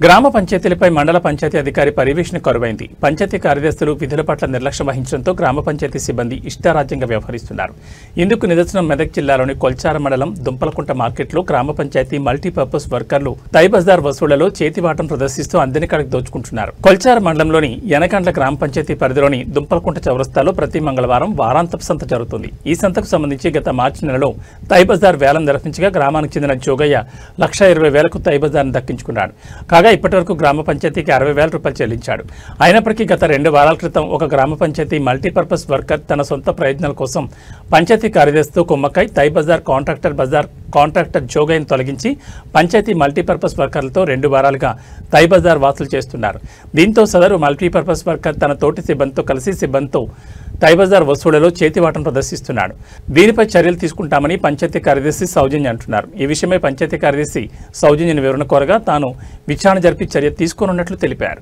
గ్రామ పంచాయతీలపై మండల పంచాయతీ అధికారి పర్యవేక్షణ కరువైంది. పంచాయతీ కార్యదర్శులు విధుల పట్ల నిర్లక్ష్యం వహించడంతో గ్రామ పంచాయతీ సిబ్బంది ఇష్టారాజ్యంగా వ్యవహరిస్తున్నారు. ఇందుకు నిదర్శనం మెదక్ జిల్లాలోని కొల్చార మండలం దుంపలకుంట మార్కెట్లో గ్రామ పంచాయతీ మల్టీపర్పస్ వర్కర్లు తైబజార్ వసూళ్లలో చేతివాటం ప్రదర్శిస్తూ అందరి కాడికి దోచుకుంటున్నారు. కొల్చార మండలంలోని యనకండ్ల గ్రామ పంచాయతీ పరిధిలోని దుంపలకుంట చౌరస్తాలో ప్రతి మంగళవారం వారాంతపు సంత జరుగుతుంది. ఈ సంతకు సంబంధించి గత మార్చి నెలలో తైబజార్ వేలం నిర్వహించగా గ్రామానికి చెందిన జోగయ్య 1,20,000కు తైబజార్ను దక్కించుకున్నాడు. ఇప్పటివరకు గ్రామ పంచాయతీకి 60,000 రూపాయలు చెల్లించాడు. అయినప్పటికీ గత 2 వారాల క్రితం ఒక గ్రామ పంచాయతీ మల్టీపర్పస్ వర్కర్ తన సొంత ప్రయోజనాల కోసం పంచాయతీ కార్యదర్శితో కుమ్మక్కై తైబజార్ కాంట్రాక్టర్ జోగయ్యను తొలగించి పంచాయతీ మల్టీపర్పస్ వర్కర్లతో 2 వారాలుగా తైబజార్ వాసులు చేస్తున్నారు. దీంతో సదరు మల్టీపర్పస్ వర్కర్ తన తోటి సిబ్బందితో కలిసి సిబ్బందితో తైబజార్ వసూళ్లలో చేతివాటం ప్రదర్శిస్తున్నాడు. దీనిపై చర్యలు తీసుకుంటామని పంచాయతీ కార్యదర్శి సౌజన్య అంటున్నారు. ఈ విషయమై పంచాయతీ కార్యదర్శి సౌజన్యను వివరణ కోరగా తాను విచారణ జరిపి చర్య తీసుకోనున్నట్లు తెలిపారు.